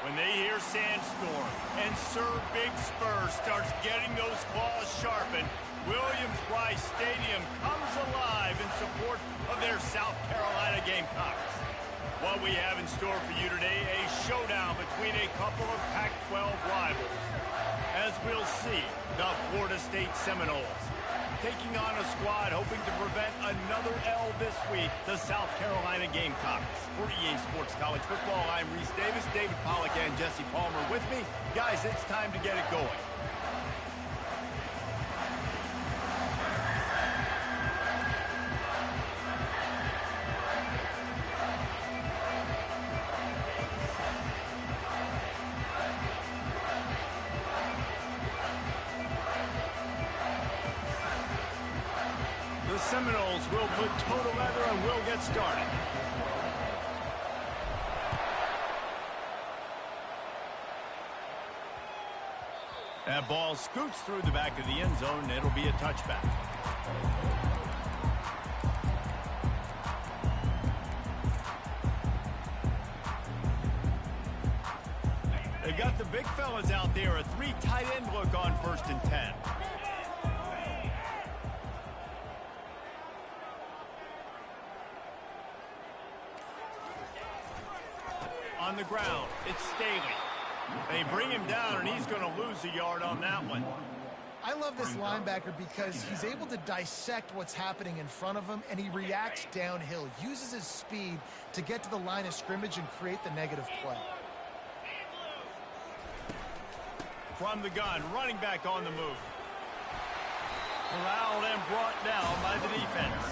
When they hear Sandstorm and Sir Big Spur starts getting those claws sharpened, Williams-Brice Stadium comes alive in support of their South Carolina Gamecocks. What we have in store for you today, a showdown between a couple of Pac-12 rivals. As we'll see, the Florida State Seminoles taking on a squad hoping to prevent another L this week, the South Carolina Gamecocks. For EA Sports College Football, I'm Reese Davis, David Pollack, and Jesse Palmer with me. Guys, it's time to get it going. The Seminoles will put total leather and we'll get started. That ball scoots through the back of the end zone and it'll be a touchback. They've got the big fellas out there, a 3 tight end look on 1st and 10. On the ground, it's Staley. They bring him down, and he's going to lose a yard on that one. I love this linebacker because he's able to dissect what's happening in front of him, and he reacts downhill, uses his speed to get to the line of scrimmage and create the negative play. From the gun, running back on the move. Corralled and brought down by the defense.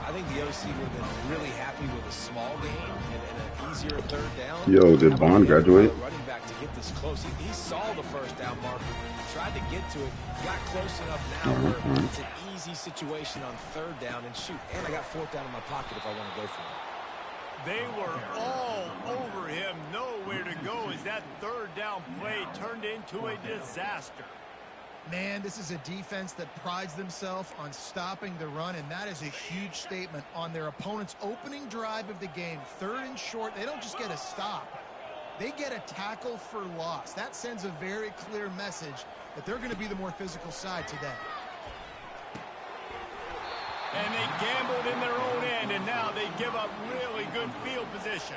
I think the OC would have been really happy with a small gain and an easier 3rd down. Yo, did Bond graduate? Running back to get this close. He saw the 1st down marker, tried to get to it, got close enough now where it's an easy situation on 3rd down. And shoot, and I got 4th down in my pocket if I want to go for it. They were all over him, nowhere to go as that 3rd down play turned into a disaster. Man, this is a defense that prides themselves on stopping the run, and that is a huge statement on their opponent's opening drive of the game. 3rd and short, they don't just get a stop. They get a tackle for loss. That sends a very clear message that they're going to be the more physical side today. And they gambled in their own end, and now they give up really good field position.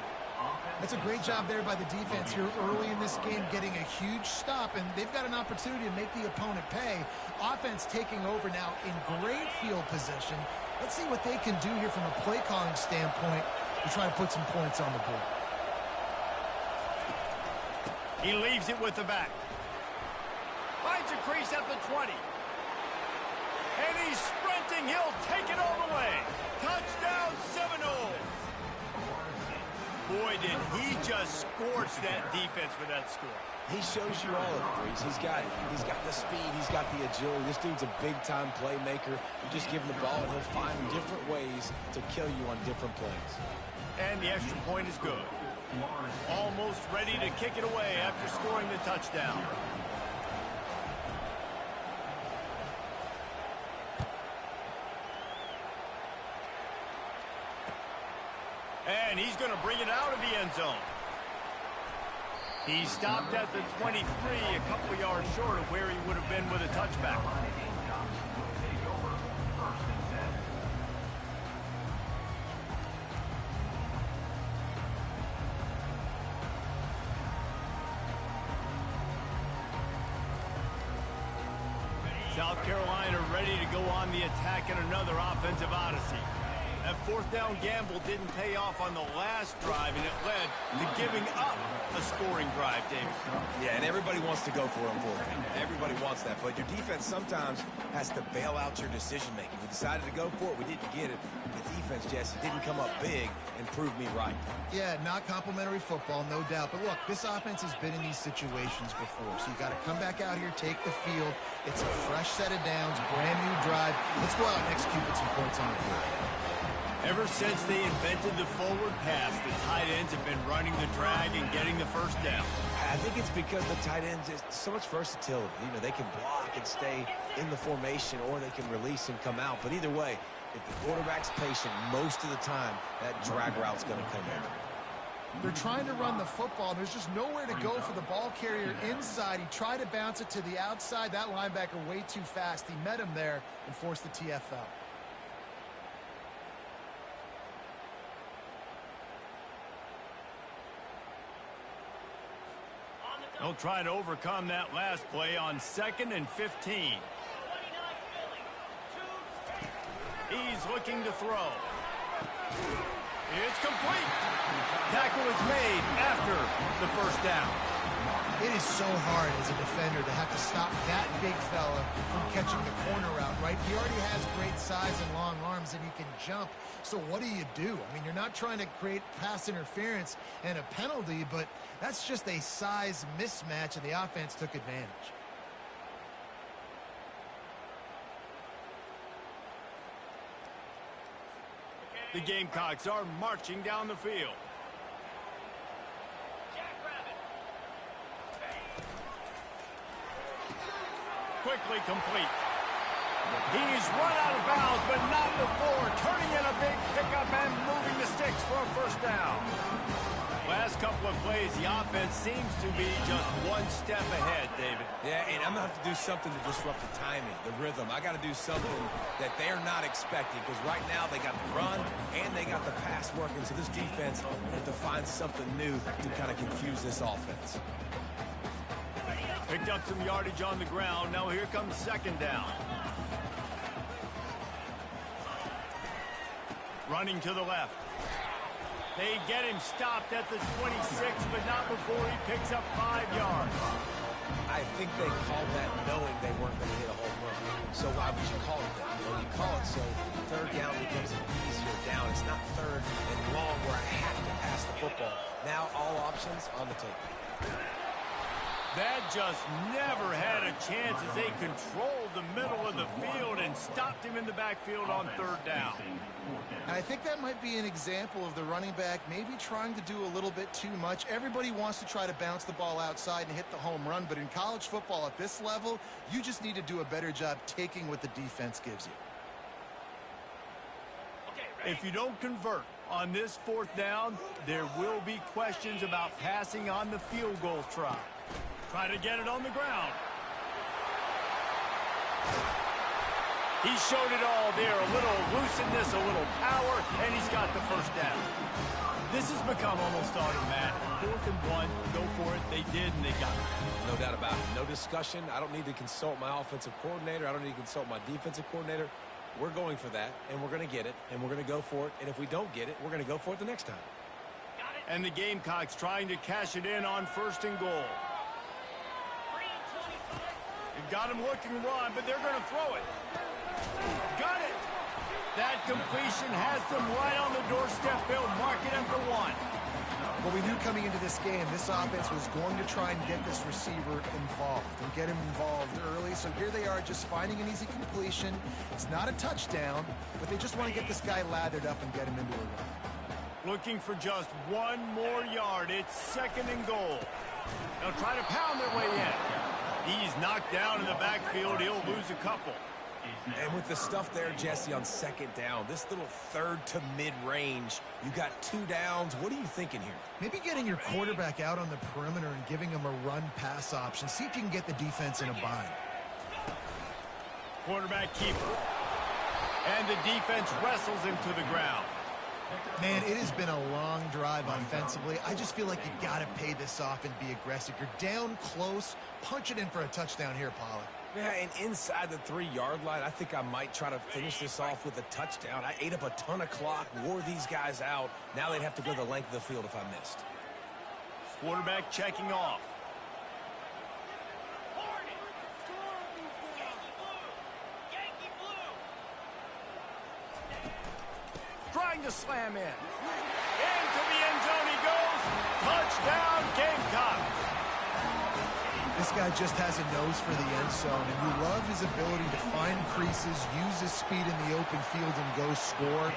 That's a great job there by the defense here early in this game, getting a huge stop, and they've got an opportunity to make the opponent pay. Offense taking over now in great field position. Let's see what they can do here from a play calling standpoint to try to put some points on the board. He leaves it with the back. Finds a crease at the 20. And he's sprinting. He'll take it all the way. Touchdown, Seminoles. Boy, did he just scorch that defense for that score. He shows you all of it, Breeze. He's got the speed. He's got the agility. This dude's a big-time playmaker. You just give him the ball, and he'll find different ways to kill you on different plays. And the extra point is good. Almost ready to kick it away after scoring the touchdown. And he's going to bring it out of the end zone. He stopped at the 23, a couple of yards short of where he would have been with a touchback. South Carolina ready to go on the attack in another offensive odyssey. That 4th down gamble didn't pay off on the last drive, and it led to giving up a scoring drive, David. Yeah, and everybody wants to go for it, unfortunately. Everybody wants that, but your defense sometimes has to bail out your decision-making. We decided to go for it. We didn't get it. The defense, Jesse, didn't come up big and prove me right. Yeah, not complimentary football, no doubt. But look, this offense has been in these situations before, so you got to come back out here, take the field. It's a fresh set of downs, brand new drive. Let's go out and execute with some points on the board. Ever since they invented the forward pass, the tight ends have been running the drag and getting the 1st down. I think it's because the tight ends is so much versatility. You know, they can block and stay in the formation, or they can release and come out. But either way, if the quarterback's patient most of the time, that drag route's going to come in. They're trying to run the football, and there's just nowhere to go for the ball carrier inside. He tried to bounce it to the outside. That linebacker way too fast. He met him there and forced the TFL. They'll try to overcome that last play on 2nd and 15. He's looking to throw. It's complete. Tackle is made after the first down. It is so hard as a defender to have to stop that big fella from catching the corner route, right? He already has great size and long arms, and he can jump. So what do? I mean, you're not trying to create pass interference and a penalty, but that's just a size mismatch, and the offense took advantage. The Gamecocks are marching down the field. Quickly complete. He's run out of bounds, but not before turning in a big pickup and moving the sticks for a first down. Last couple of plays, the offense seems to be just one step ahead, David. Yeah, and I'm going to have to do something to disrupt the timing, the rhythm. I got to do something that they're not expecting, because right now they got the run and they got the pass working. So this defense has to find something new to kind of confuse this offense. Picked up some yardage on the ground. Now here comes 2nd down. Running to the left. They get him stopped at the 26, but not before he picks up 5 yards. I think they called that knowing they weren't going to hit a home run. So why would you call it that? Well, you call it so 3rd down becomes an easier down. It's not 3rd and long where I have to pass the football. Now all options on the table. That just never had a chance as they controlled the middle of the field and stopped him in the backfield on 3rd down. I think that might be an example of the running back maybe trying to do a little bit too much. Everybody wants to try to bounce the ball outside and hit the home run, but in college football at this level, you just need to do a better job taking what the defense gives you. If you don't convert on this 4th down, there will be questions about passing on the field goal try. Try to get it on the ground. He showed it all there. A little looseness, a little power, and he's got the first down. This has become almost automatic. 4th and 1, go for it. They did, and they got it. No doubt about it. No discussion. I don't need to consult my offensive coordinator. I don't need to consult my defensive coordinator. We're going for that, and we're going to get it, and we're going to go for it. And if we don't get it, we're going to go for it the next time. And the Gamecocks trying to cash it in on 1st and goal. They've got him looking to run, but they're going to throw it. Got it. That completion has them right on the doorstep. They'll mark it in for 1. Well, we knew coming into this game, this offense was going to try and get this receiver involved and get him involved early. So here they are just finding an easy completion. It's not a touchdown, but they just want to get this guy lathered up and get him into a run. Looking for just 1 more yard. It's 2nd and goal. They'll try to pound their way in. He's knocked down in the backfield. He'll lose a couple. And with the stuff there, Jesse, on 2nd down, this little 3rd to mid-range, you got 2 downs. What are you thinking here? Maybe getting your quarterback out on the perimeter and giving him a run-pass option. See if you can get the defense in a bind. Quarterback keeper. And the defense wrestles him to the ground. Man, it has been a long drive offensively. I just feel like you got to pay this off and be aggressive. You're down close. Punch it in for a touchdown here, Pollard. Yeah, and inside the 3-yard line, I think I might try to finish this off with a touchdown. I ate up a ton of clock, wore these guys out. Now they'd have to go the length of the field if I missed. Quarterback checking off. Trying to slam in. Into the end zone he goes. Touchdown, Gamecocks. This guy just has a nose for the end zone, and you love his ability to find creases, use his speed in the open field, and go score.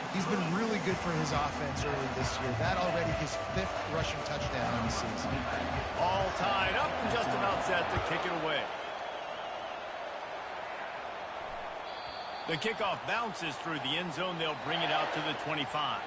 He's been really good for his offense early this year. That already his 5th rushing touchdown on the season. All tied up and just about set to kick it away. The kickoff bounces through the end zone. They'll bring it out to the 25.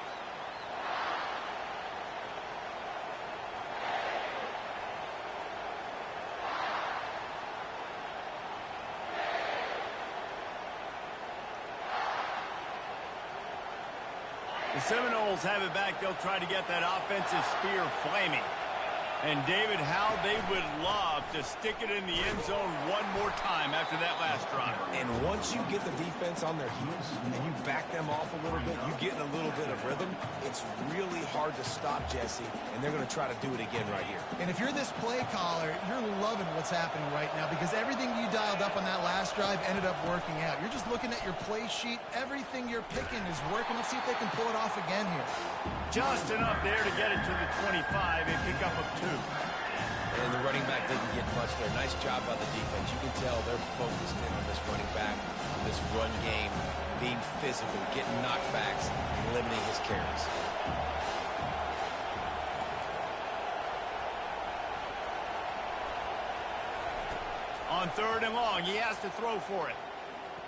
The Seminoles have it back. They'll try to get that offensive spear flaming. And, David, how they would love to stick it in the end zone one more time after that last drive. And once you get the defense on their heels and you back them off a little bit, you get in a little bit of rhythm, it's really hard to stop, Jesse, and they're going to try to do it again right here. And if you're this play caller, you're loving what's happening right now because everything you dialed up on that last drive ended up working out. You're just looking at your play sheet. Everything you're picking is working. Let's see if they can pull it off again here. Just enough there to get it to the 25, a pickup of 2. And the running back didn't get much there. Nice job by the defense. You can tell they're focused in on this running back, on this run game, being physical, getting knockbacks, and limiting his carries. On 3rd and long, he has to throw for it.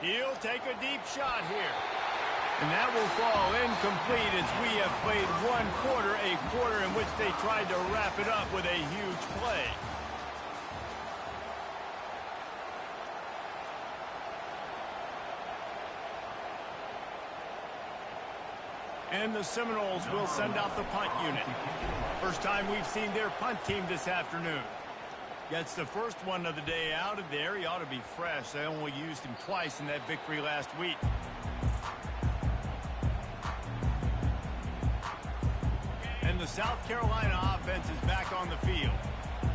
He'll take a deep shot here. And that will fall incomplete as we have played one quarter, a quarter in which they tried to wrap it up with a huge play. And the Seminoles will send out the punt unit. First time we've seen their punt team this afternoon. Gets the first one of the day out of there. He ought to be fresh. They only used him twice in that victory last week. And the South Carolina offense is back on the field.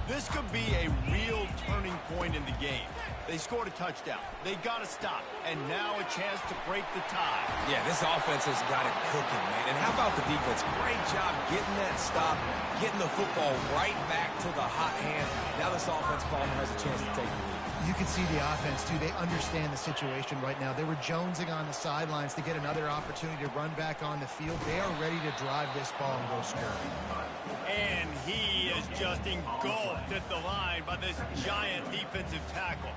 This could be a real turning point in the game. They scored a touchdown. They got to stop. And now a chance to break the tie. Yeah, this offense has got it cooking, man. And how about the defense? Great job getting that stop, getting the football right back to the hot hand. Now this offense, Palmer, has a chance to take the lead. You can see the offense, too. They understand the situation right now. They were jonesing on the sidelines to get another opportunity to run back on the field. They are ready to drive this ball and go scurry. And he is just engulfed at the line by this giant defensive tackle.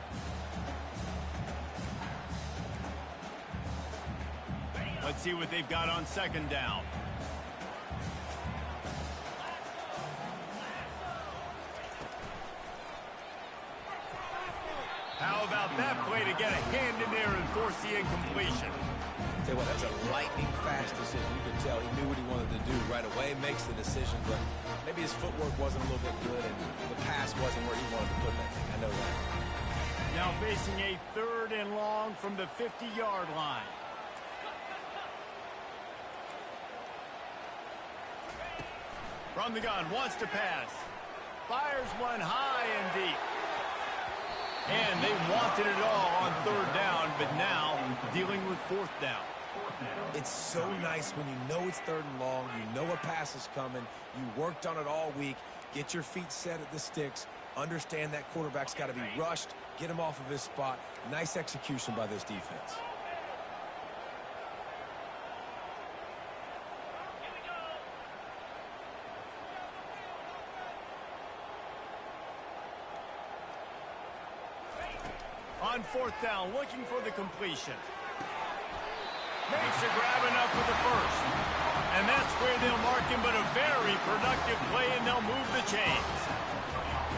Let's see what they've got on 2nd down. How about that play to get a hand in there and force the incompletion? Tell you what, that's a lightning-fast decision. You could tell he knew what he wanted to do right away, makes the decision, but maybe his footwork wasn't a little bit good, and the pass wasn't where he wanted to put that thing. I know that. Now facing a 3rd and long from the 50-yard line. From the gun, wants to pass. Fires one high and deep. And they wanted it all on 3rd down, but now dealing with 4th down. It's so nice when you know it's 3rd and long, you know a pass is coming, you worked on it all week, get your feet set at the sticks, understand that quarterback's got to be rushed, get him off of his spot. Nice execution by this defense. On 4th down, looking for the completion. Makes a grab enough for the first. And that's where they'll mark him, but a very productive play, and they'll move the chains.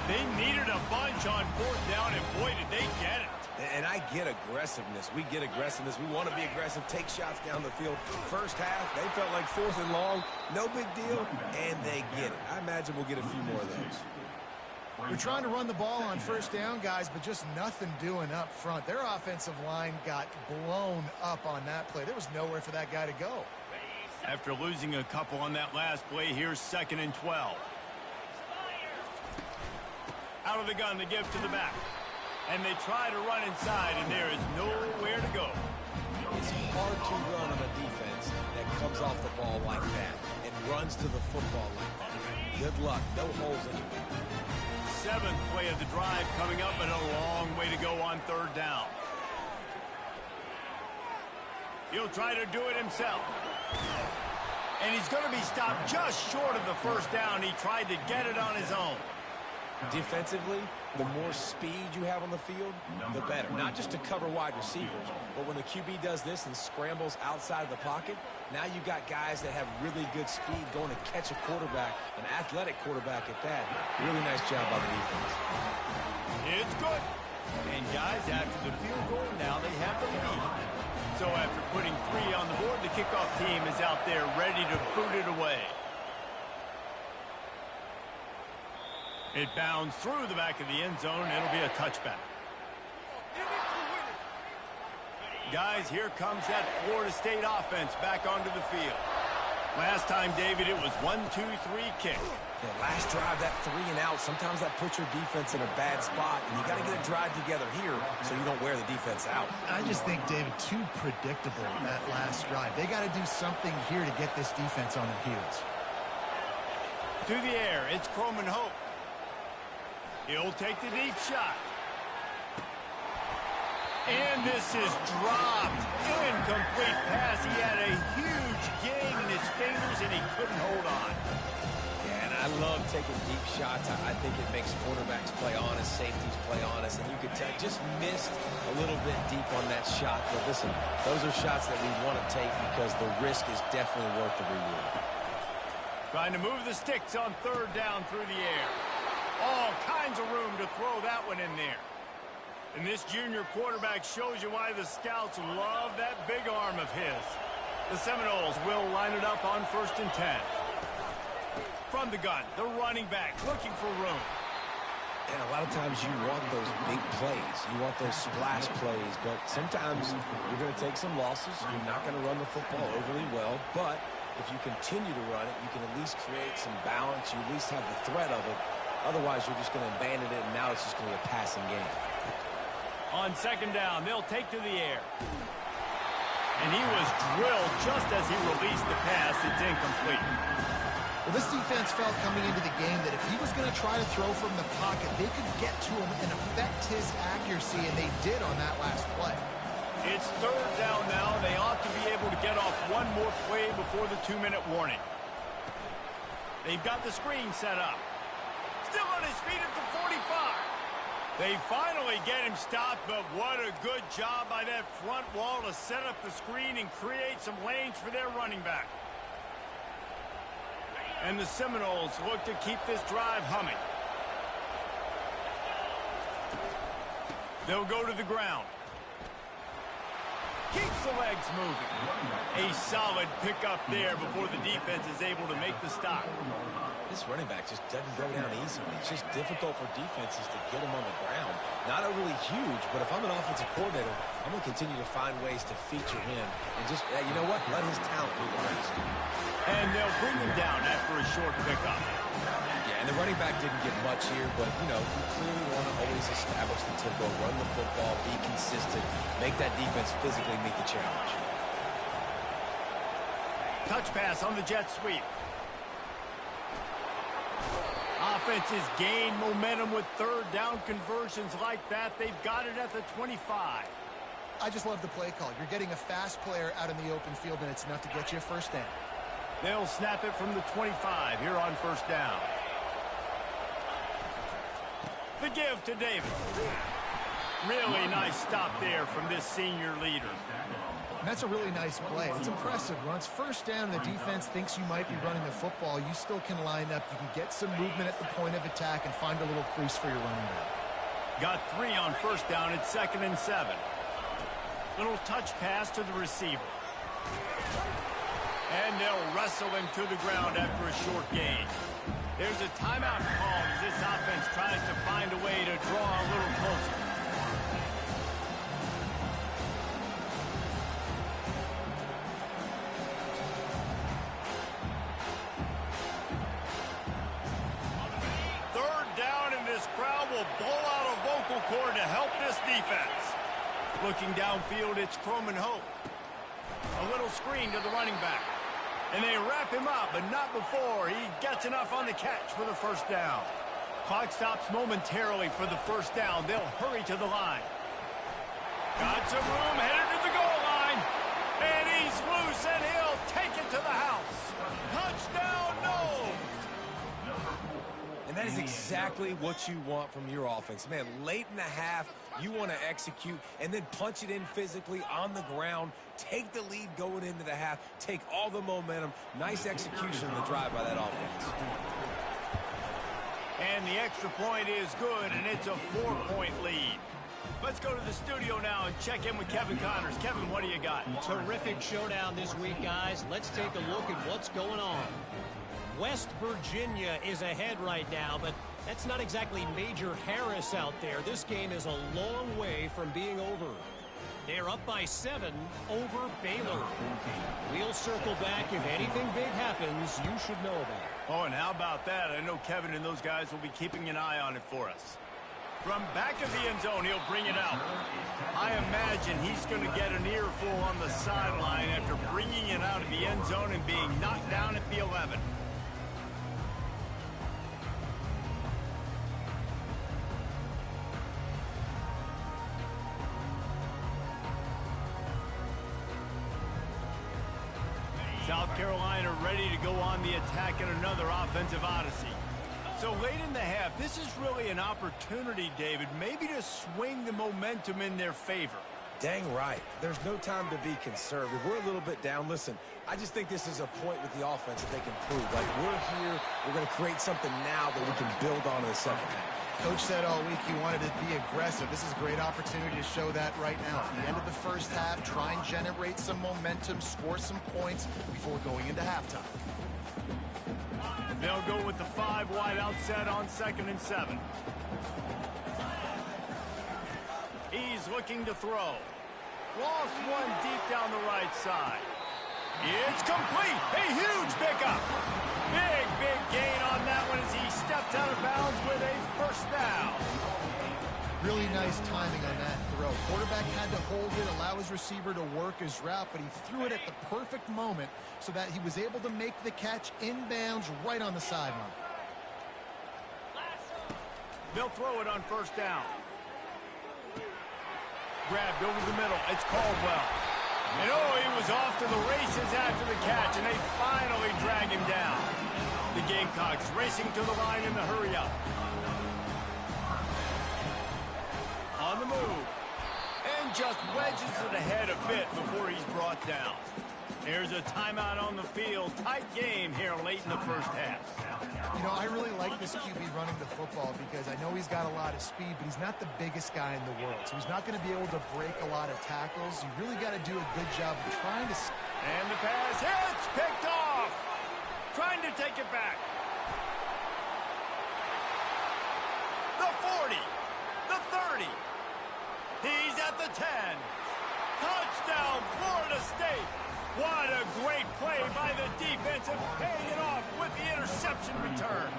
They needed a bunch on 4th down, and boy, did they get it. And I get aggressiveness. We get aggressiveness. We want to be aggressive, take shots down the field. First half, they felt like 4th and long. No big deal, and they get it. I imagine we'll get a few more of those. They're trying to run the ball on 1st down, guys, but just nothing doing up front. Their offensive line got blown up on that play. There was nowhere for that guy to go. After losing a couple on that last play, here's 2nd and 12. Out of the gun to give to the back. And they try to run inside, and there is nowhere to go. It's hard to run on a defense that comes off the ball like that and runs to the football like that. Good luck. No holes anywhere. 7th play of the drive coming up, but a long way to go on 3rd down. He'll try to do it himself. And he's going to be stopped just short of the 1st down. He tried to get it on his own. Defensively, the more speed you have on the field, the better. Not just to cover wide receivers, but when the QB does this and scrambles outside of the pocket, now you've got guys that have really good speed going to catch a quarterback, an athletic quarterback at that. Really nice job by the defense. It's good. And guys, after the field goal, now they have the lead. So after putting 3 on the board, the kickoff team is out there ready to boot it away. It bounds through the back of the end zone. It'll be a touchback. Guys, here comes that Florida State offense back onto the field. Last time, David, it was 1-2-3 kick. Yeah, last drive, that 3 and out, sometimes that puts your defense in a bad spot, and you got to get a drive together here so you don't wear the defense out. I just think, David, too predictable that last drive. They got to do something here to get this defense on their heels. To the air, it's Croman Hope. He'll take the deep shot. And this is dropped. Incomplete pass. He had a huge gain in his fingers, and he couldn't hold on. Yeah, and I love taking deep shots. I think it makes quarterbacks play honest, safeties play honest, and you could tell just missed a little bit deep on that shot. But listen, those are shots that we want to take because the risk is definitely worth the reward. Trying to move the sticks on 3rd down through the air. All kinds of room to throw that one in there. And this junior quarterback shows you why the scouts love that big arm of his. The Seminoles will line it up on 1st and 10. From the gun, the running back looking for room. And a lot of times you want those big plays. You want those splash plays. But sometimes you're going to take some losses. You're not going to run the football overly well. But if you continue to run it, you can at least create some balance. You at least have the threat of it. Otherwise, you're just going to abandon it, and now it's just going to be a passing game. On 2nd down, they'll take to the air. And he was drilled just as he released the pass. It's incomplete. Well, this defense felt coming into the game that if he was going to try to throw from the pocket, they could get to him and affect his accuracy, and they did on that last play. It's 3rd down now. They ought to be able to get off one more play before the 2-minute warning. They've got the screen set up. Still on his feet at the 45. They finally get him stopped, but what a good job by that front wall to set up the screen and create some lanes for their running back. And the Seminoles look to keep this drive humming. They'll go to the ground. Keeps the legs moving. A solid pickup there before the defense is able to make the stop. This running back just doesn't go down easily. It's just difficult for defenses to get him on the ground. Not overly huge, but if I'm an offensive coordinator, I'm going to continue to find ways to feature him. And just, you know what? Let his talent do the rest. And they'll bring him down after a short pickup. Yeah, and the running back didn't get much here, but, you know, you clearly want to always establish the tempo, run the football, be consistent, make that defense physically meet the challenge. Touch pass on the jet sweep. Offenses gain momentum with 3rd down conversions like that. They've got it at the 25. I just love the play call. You're getting a fast player out in the open field, and it's enough to get you a 1st down. They'll snap it from the 25 here on 1st down. The give to Davis. Really nice stop there from this senior leader. And that's a really nice play. It's impressive. When it's 1st down and the defense thinks you might be running the football, you still can line up. You can get some movement at the point of attack and find a little crease for your running back. Got 3 on 1st down. It's 2nd and 7. Little touch pass to the receiver. And they'll wrestle him to the ground after a short gain. There's a timeout called as this offense tries to find a way to draw a little closer. Crowd will blow out a vocal cord to help this defense. Looking downfield, it's Croman Hope. A little screen to the running back. And they wrap him up, but not before he gets enough on the catch for the 1st down. Clock stops momentarily for the 1st down. They'll hurry to the line. Got some room, headed to the goal line. And he's loose, and he'll take it to the house. Touchdown, Noles! And that is exactly what you want from your offense. Man, late in the half, you want to execute and then punch it in physically on the ground. Take the lead going into the half. Take all the momentum. Nice execution on the drive by that offense. And the extra point is good, and it's a 4-point lead. Let's go to the studio now and check in with Kevin Connors. Kevin, what do you got? Terrific showdown this week, guys. Let's take a look at what's going on. West Virginia is ahead right now, but that's not exactly Major Harris out there. This game is a long way from being over. They're up by 7 over Baylor. We'll circle back. If anything big happens, you should know about it. Oh, and how about that? I know Kevin and those guys will be keeping an eye on it for us. From back of the end zone, he'll bring it out. I imagine he's going to get an earful on the sideline after bringing it out of the end zone and being knocked down at the 11. South Carolina ready to go on the attack in another offensive odyssey. So late in the half, this is really an opportunity, David, maybe to swing the momentum in their favor. Dang right. There's no time to be conservative. We're a little bit down. Listen, I just think this is a point with the offense that they can prove. Like, we're here, we're going to create something now that we can build on in the second half. Coach said all week he wanted to be aggressive. This is a great opportunity to show that right now. At the end of the first half, try and generate some momentum, score some points before going into halftime. They'll go with the 5 wide out set on 2nd and 7. He's looking to throw. Lost one deep down the right side. It's complete. A huge pickup. Big gain on that one as he stepped out of bounds with a first down. Really nice timing on that throw. Quarterback had to hold it, allow his receiver to work his route, but he threw it at the perfect moment so that he was able to make the catch inbounds right on the sideline. They'll throw it on first down. Grabbed over the middle. It's Caldwell. And oh, he was off to the races after the catch, and they finally drag him down. The Gamecocks racing to the line in the hurry-up. On the move. And just wedges it ahead a bit before he's brought down. There's a timeout on the field. Tight game here late in the first half. You know, I really like this QB running the football because I know he's got a lot of speed, but he's not the biggest guy in the world. So he's not going to be able to break a lot of tackles. You really got to do a good job of trying to... And the pass hits, picked off. Trying to take it back. The 40. The 30. He's at the 10. Touchdown, Florida State. What a great play by the defense and paying it off with the interception return.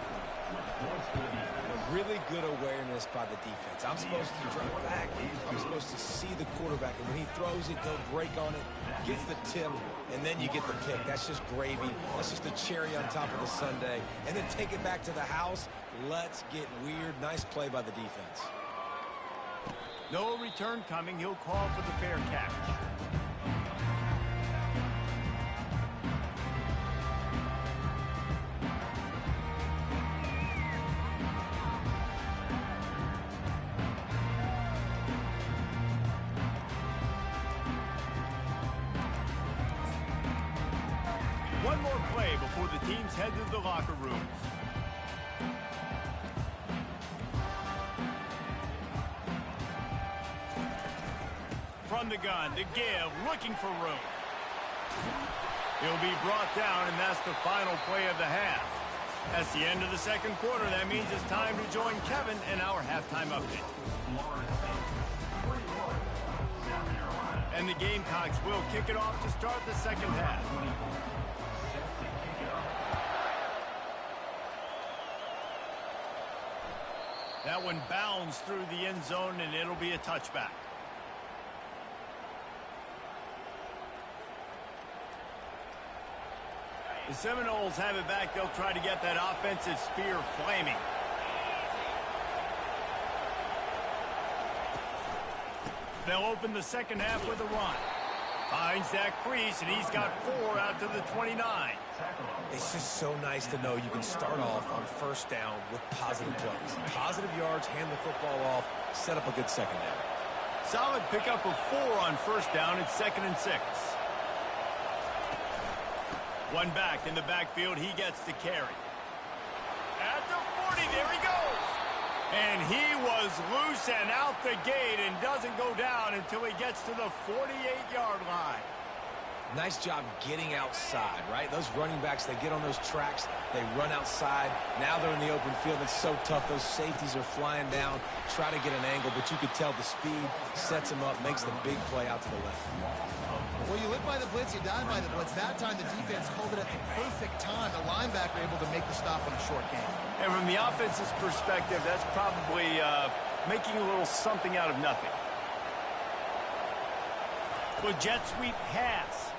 A really good awareness by the defense. I'm supposed to drop back. I'm supposed to see the quarterback. And when he throws it, go break on it, gets the tip, and then you get the pick. That's just gravy. That's just a cherry on top of the sundae. And then take it back to the house. Let's get weird. Nice play by the defense. No return coming. He'll call for the fair catch. One more play before the teams head to the locker rooms. From the gun to give, looking for room. He'll be brought down, and that's the final play of the half. That's the end of the second quarter. That means it's time to join Kevin in our halftime update. And the Gamecocks will kick it off to start the second half. That one bounds through the end zone, and it'll be a touchback. The Seminoles have it back. They'll try to get that offensive spear flaming. They'll open the second half with a run. Finds that crease, and he's got 4 out to the 29. It's just so nice to know you can start off on first down with positive plays. Positive yards, hand the football off, set up a good second down. Solid pickup of 4 on first down. It's 2nd and 6. One back in the backfield. He gets the carry. At the 40, there he goes. And he was loose and out the gate and doesn't go down until he gets to the 48-yard line. Nice job getting outside, right? Those running backs, they get on those tracks, they run outside. Now they're in the open field. It's so tough. Those safeties are flying down, try to get an angle, but you could tell the speed sets him up, makes the big play out to the left. Well, you live by the blitz, you die by the blitz. That time the defense called it at the perfect time. The linebacker able to make the stop on a short game. And from the offense's perspective, that's probably making a little something out of nothing. Well, jet sweep pass.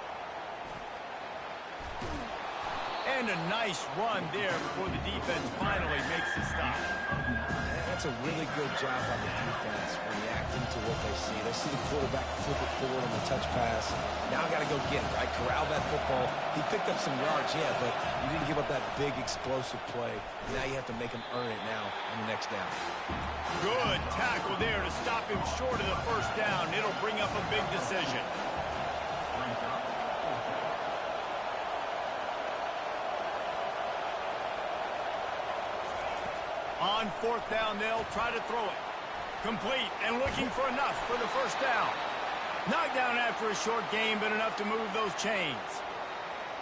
And a nice run there before the defense finally makes the stop. That's a really good job by the defense reacting to what they see. They see the quarterback flip it forward on the touch pass. Now I got to go get it, right? Corral that football. He picked up some yards, yeah, but you didn't give up that big explosive play. Now you have to make him earn it now on the next down. Good tackle there to stop him short of the first down. It'll bring up a big decision. On fourth down, they'll try to throw it. Complete and looking for enough for the first down. Knocked down after a short game, but enough to move those chains.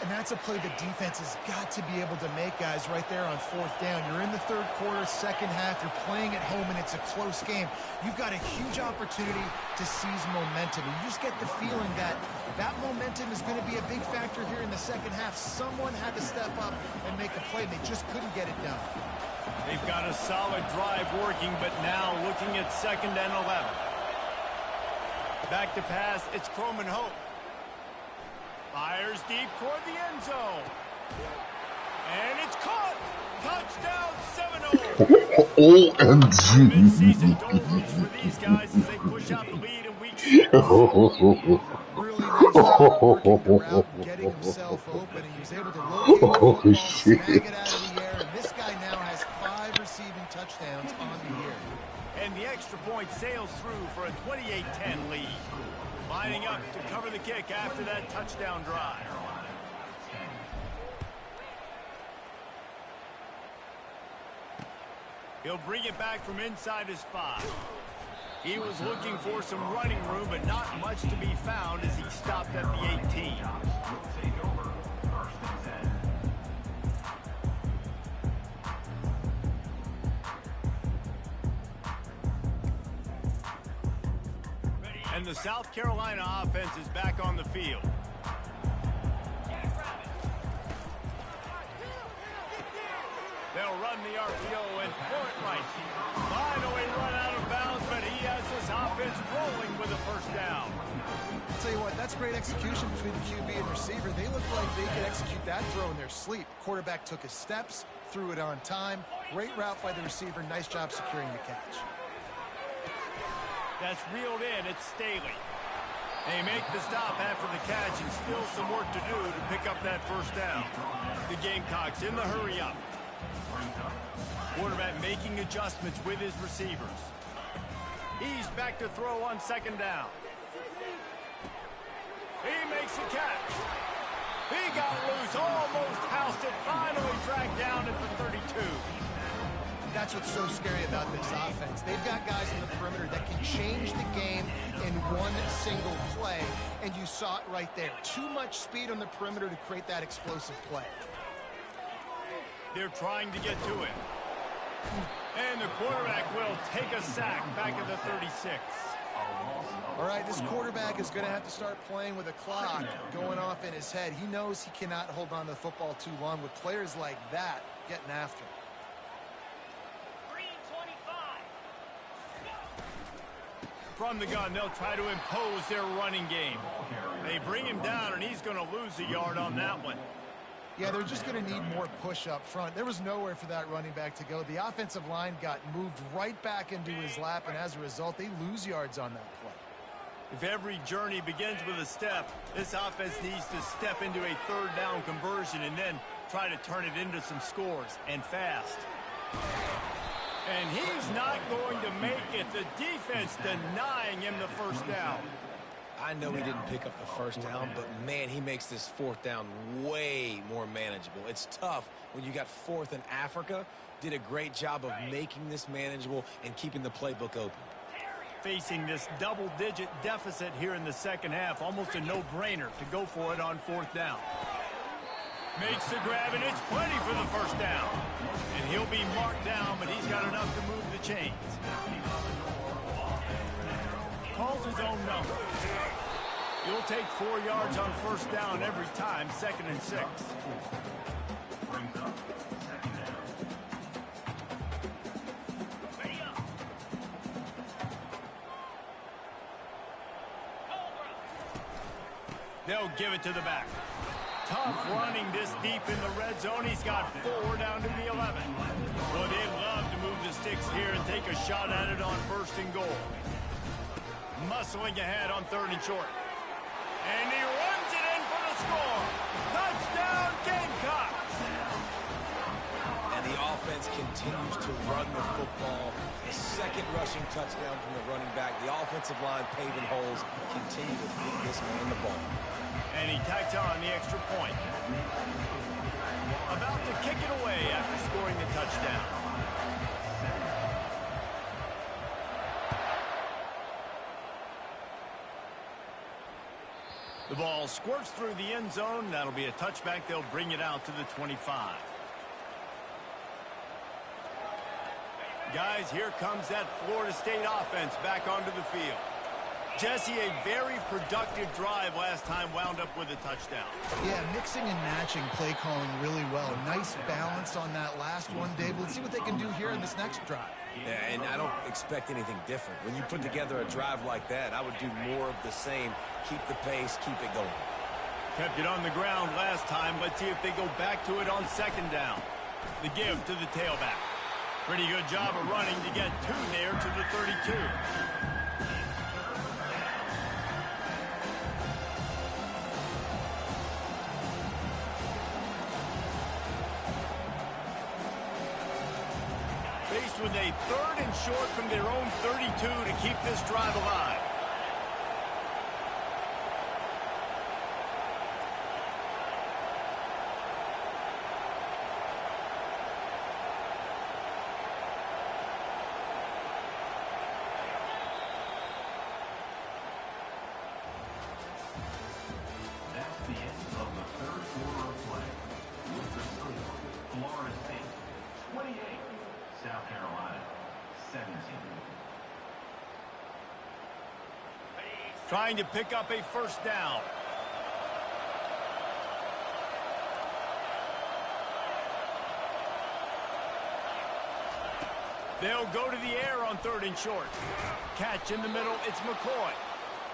And that's a play the defense has got to be able to make, guys, right there on fourth down. You're in the third quarter, second half. You're playing at home, and it's a close game. You've got a huge opportunity to seize momentum. And you just get the feeling that that momentum is going to be a big factor here in the second half. Someone had to step up and make a play. They just couldn't get it done. They've got a solid drive working, but now looking at 2nd and 11. Back to pass, it's Croman Hope. Fires deep toward the end zone. And it's caught. Touchdown, 7-0. Mid-season goal roots for these guys as they push out the lead in week 6. Really nice job working the route, getting himself open, and he was able to locate the football, snag it out of the air, and this guy now has 5 receiving touchdowns on the year. And the extra point sails through for a 28-10 lead. Lining up to cover the kick after that touchdown drive. He'll bring it back from inside his 5. He was looking for some running room, but not much to be found as he stopped at the 18. And the South Carolina offense is back on the field. They'll run the RPO and throw it right. Finally run out of bounds, but he has this offense rolling with a first down. I'll tell you what, that's great execution between the QB and receiver. They look like they could execute that throw in their sleep. Quarterback took his steps, threw it on time. Great route by the receiver. Nice job securing the catch. That's reeled in. It's Staley. They make the stop after the catch, and still some work to do to pick up that first down. The Gamecocks in the hurry up. Quarterback making adjustments with his receivers. He's back to throw on 2nd down. He makes a catch. He got loose, almost housed it, finally dragged down at the 32. That's what's so scary about this offense. They've got guys in the perimeter that can change the game in one single play, and you saw it right there. Too much speed on the perimeter to create that explosive play. They're trying to get to it. And the quarterback will take a sack back at the 36. All right, this quarterback is going to have to start playing with a clock going off in his head. He knows he cannot hold on to the football too long with players like that getting after him. From the gun, they'll try to impose their running game. They bring him down, and he's going to lose a yard on that one. Yeah, they're just going to need more push up front. There was nowhere for that running back to go. The offensive line got moved right back into his lap, and as a result, they lose yards on that play. If every journey begins with a step, this offense needs to step into a 3rd down conversion and then try to turn it into some scores, and fast. And he's not going to make it. The defense denying him the first down. I know he didn't pick up the first down, but, man, he makes this 4th down way more manageable. It's tough when you got 4th in Africa did a great job of making this manageable and keeping the playbook open. Facing this double-digit deficit here in the second half, almost a no-brainer to go for it on 4th down. Makes the grab, and it's plenty for the first down. And he'll be marked down, but he's got enough to move the chains. Calls his own number. You'll take 4 yards on 1st down every time, 2nd and 6. They'll give it to the back. Tough running this deep in the red zone. He's got 4 down to the 11. Well, they'd love to move the sticks here and take a shot at it on 1st and goal. Muscling ahead on 3rd and short. And he runs it in for the score. Touchdown, Gamecocks! And the offense continues to run the football. A 2nd rushing touchdown from the running back. The offensive line paving holes continue to feed this man the ball. And he tacks on the extra point. About to kick it away after scoring the touchdown. The ball squirts through the end zone. That'll be a touchback. They'll bring it out to the 25. Guys, here comes that Florida State offense back onto the field. Jesse, a very productive drive last time, wound up with a touchdown. Yeah, mixing and matching play calling really well. Nice balance on that last one, Dave. Let's see what they can do here in this next drive. Yeah, and I don't expect anything different. When you put together a drive like that, I would do more of the same. Keep the pace, keep it going. Kept it on the ground last time. Let's see if they go back to it on 2nd down. The give to the tailback. Pretty good job of running to get 2 there to the 32. Faced with a 3rd and short from their own 32 to keep this drive alive. That's the end of the 3rd quarter of play. With the score, Florida State 28, South Carolina 17. Trying to pick up a 1st down. They'll go to the air on 3rd and short. Catch in the middle, it's McCoy.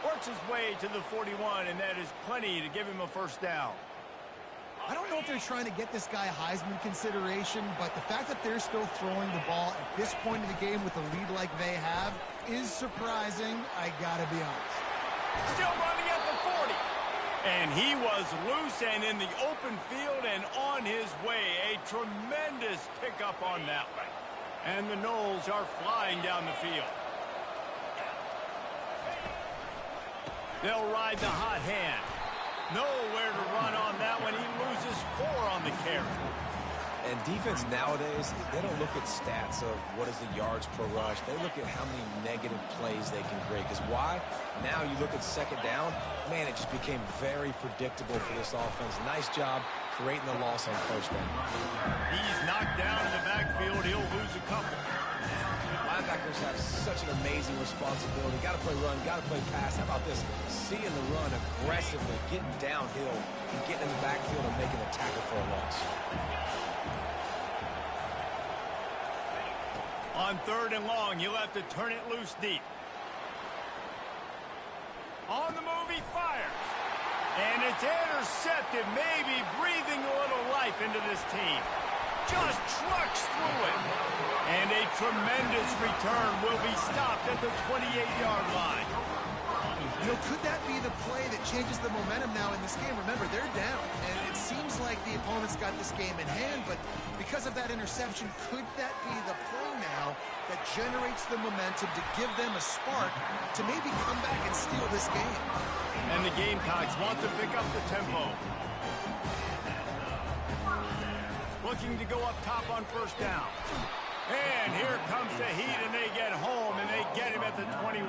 Works his way to the 41, and that is plenty to give him a 1st down. I don't know if they're trying to get this guy Heisman consideration, but the fact that they're still throwing the ball at this point of the game with a lead like they have is surprising, I gotta be honest. Still running at the 40. And he was loose and in the open field and on his way. A tremendous pickup on that one. And the Noles are flying down the field. They'll ride the hot hand. Nowhere to run on that one. He loses 4 on the carry. And defense nowadays, they don't look at stats of what is the yards per rush. They look at how many negative plays they can create. Because why? Now you look at 2nd down, man, it just became very predictable for this offense. Nice job creating the loss on 1st down. He's knocked down in the backfield. He'll lose a couple. Linebackers have such an amazing responsibility. Got to play run, got to play pass. How about this? Seeing the run aggressively, getting downhill, and getting in the backfield and making a tackle for a loss. On 3rd and long, he'll have to turn it loose deep. On the move, he fires. And it's intercepted, maybe breathing a little life into this team. Just trucks through it. And a tremendous return will be stopped at the 28-yard line. You know, could that be the play that changes the momentum now in this game? Remember, they're down, and it seems like the opponent's got this game in hand, but because of that interception, could that be the play now that generates the momentum to give them a spark to maybe come back and steal this game? And the Gamecocks want to pick up the tempo. Looking looking to go up top on first down. And here comes the heat, and they get home, and they get him at the 21.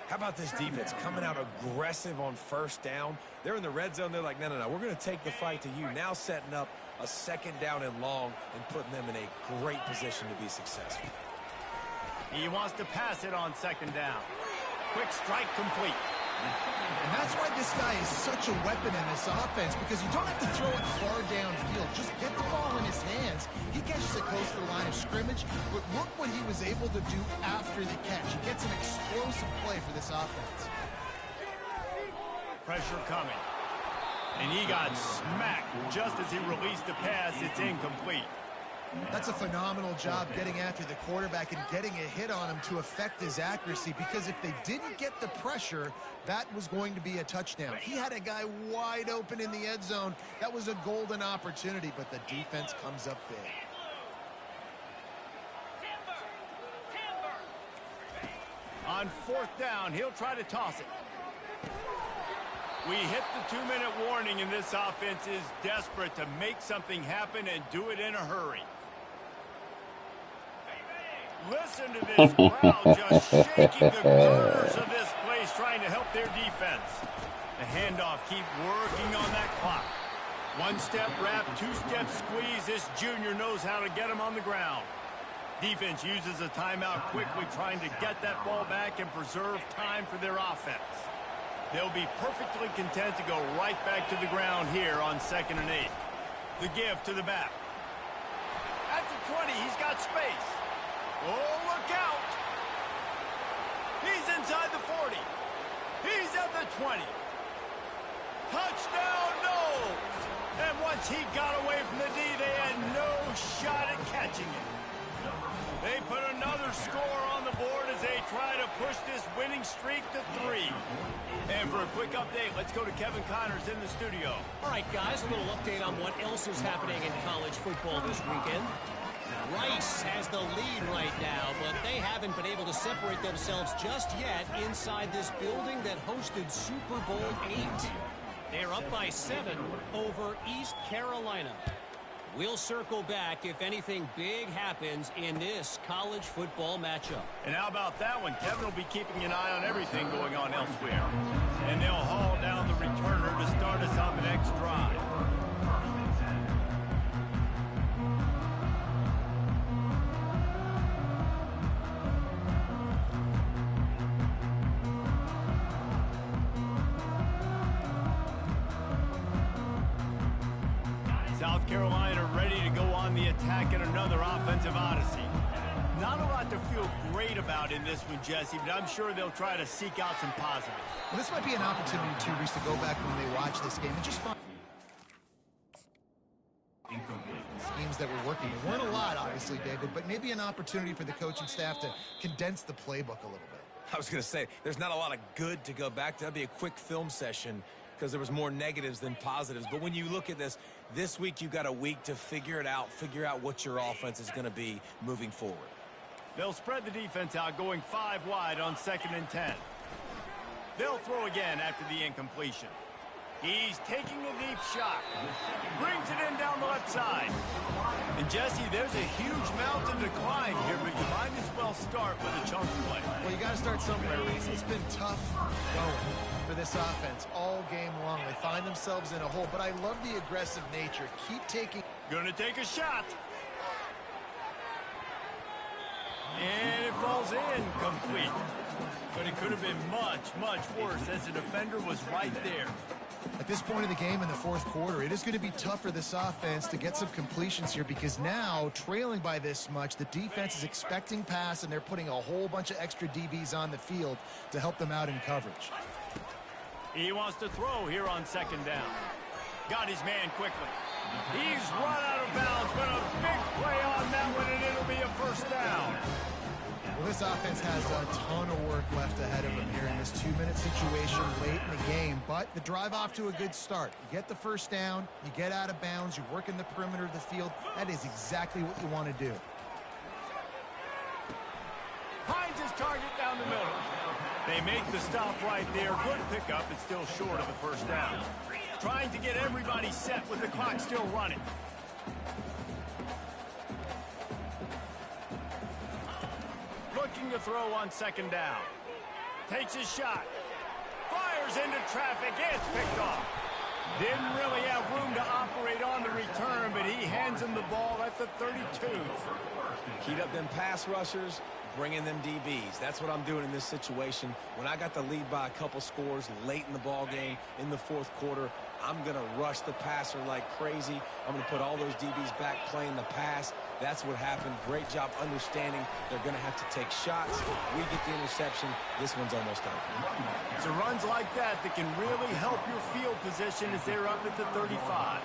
How about this defense coming out aggressive on first down? They're in the red zone. They're like, no, we're going to take the fight to you. Now setting up a second down and long and putting them in a great position to be successful. He wants to pass it on second down. Quick strike complete. And that's why this guy is such a weapon in this offense, because you don't have to throw it far downfield. Just get the ball in his hands. He catches it close to the line of scrimmage, but look what he was able to do after the catch. He gets an explosive play for this offense. Pressure coming. And he got smacked just as he released the pass. It's incomplete. That's a phenomenal job getting after the quarterback and getting a hit on him to affect his accuracy, because if they didn't get the pressure, that was going to be a touchdown. He had a guy wide open in the end zone. That was a golden opportunity, but the defense comes up big. On fourth down, he'll try to toss it. We hit the 2-minute warning, and this offense is desperate to make something happen and do it in a hurry. Listen to this crowd just shaking the girders of this place, trying to help their defense. The handoff, keep working on that clock. One-step wrap, two-step squeeze. This junior knows how to get him on the ground. Defense uses a timeout quickly, trying to get that ball back and preserve time for their offense. They'll be perfectly content to go right back to the ground here on 2nd and 8. The give to the back. At the 20, he's got space. Oh, look out! He's inside the 40. He's at the 20. Touchdown, no! And once he got away from the D, they had no shot at catching it. They put another score on the board as they try to push this winning streak to 3. And for a quick update, let's go to Kevin Connors in the studio. All right, guys, a little update on what else is happening in college football this weekend. Rice has the lead right now, but they haven't been able to separate themselves just yet inside this building that hosted Super Bowl 8. They're up by 7 over East Carolina. We'll circle back if anything big happens in this college football matchup. And how about that one? Kevin will be keeping an eye on everything going on elsewhere. And they'll haul down the returner to start us on the next drive. South Carolina ready to go on the attack in another offensive odyssey. Not a lot to feel great about in this one, Jesse, but I'm sure they'll try to seek out some positives. Well, this might be an opportunity, too, Reese, to go back when they watch this game and just find schemes that were working. There weren't a lot, obviously, David, but maybe an opportunity for the coaching staff to condense the playbook a little bit. I was going to say, there's not a lot of good to go back to. That'd be a quick film session because there was more negatives than positives. But when you look at this week you've got a week to figure it out, figure out what your offense is going to be moving forward. They'll spread the defense out, going 5 wide on 2nd and 10. They'll throw again after the incompletion. He's taking a deep shot. Brings it in down the left side. And, Jesse, there's a huge mountain to climb here, but you might as well start with a chunk play. Well, you got to start somewhere, Reese. It's been tough going for this offense all game long. They find themselves in a hole, but I love the aggressive nature. Keep taking. Gonna take a shot. And it falls in complete. But it could have been much, much worse as the defender was right there. At this point of the game in the fourth quarter, it is going to be tough for this offense to get some completions here, because now, trailing by this much, the defense is expecting pass, and they're putting a whole bunch of extra DBs on the field to help them out in coverage. He wants to throw here on 2nd down. Got his man quickly. He's run out of bounds, but a big play on that one, and it'll be a first down. Well, this offense has a ton of work left ahead of them here in this 2-minute situation late in the game, but the drive off to a good start. You get the first down, you get out of bounds, you work in the perimeter of the field. That is exactly what you want to do. Finds his target down the middle. They make the stop right there. Good pickup, but still short of the first down. Trying to get everybody set with the clock still running. Looking to throw on second down. Takes his shot. Fires into traffic. It's picked off. Didn't really have room to operate on the return, but he hands him the ball at the 32. Heat up them pass rushers, bring in them DBs. That's what I'm doing in this situation. When I got the lead by a couple scores late in the ball game in the fourth quarter, I'm going to rush the passer like crazy. I'm going to put all those DBs back playing the pass. That's what happened. Great job understanding they're going to have to take shots. We get the interception. This one's almost over. It's runs like that that can really help your field position as they're up at the 35.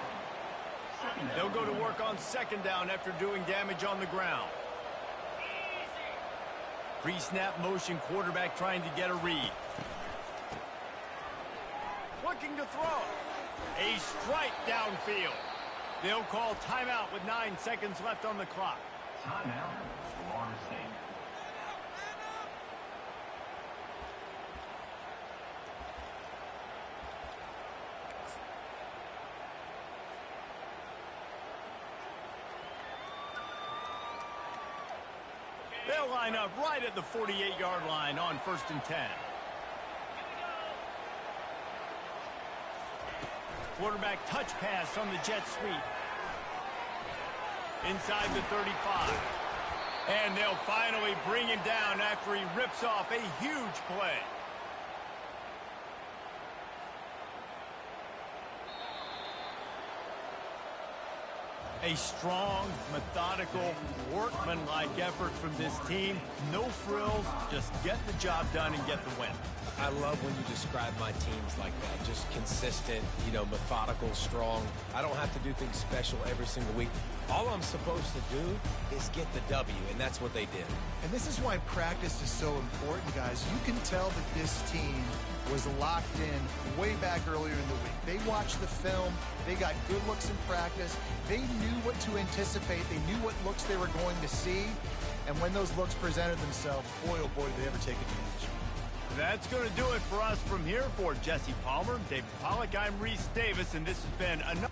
They'll go to work on second down after doing damage on the ground. Pre-snap motion, quarterback trying to get a read. Looking to throw. A strike downfield. They'll call timeout with 9 seconds left on the clock. Timeout, Florida State. They'll line up right at the 48-yard line on 1st and 10. Quarterback touch pass on the jet sweep. Inside the 35. And they'll finally bring him down after he rips off a huge play. A strong, methodical, workmanlike effort from this team. No frills, just get the job done and get the win. I love when you describe my teams like that. Just consistent, methodical, strong. I don't have to do things special every single week. All I'm supposed to do is get the W, and that's what they did. And this is why practice is so important, guys. You can tell that this team was locked in way back earlier in the week. They watched the film. They got good looks in practice. They knew what to anticipate. They knew what looks they were going to see. And when those looks presented themselves, boy, oh boy, did they ever take advantage. That's going to do it for us from here. For Jesse Palmer, David Pollack, I'm Reese Davis, and this has been another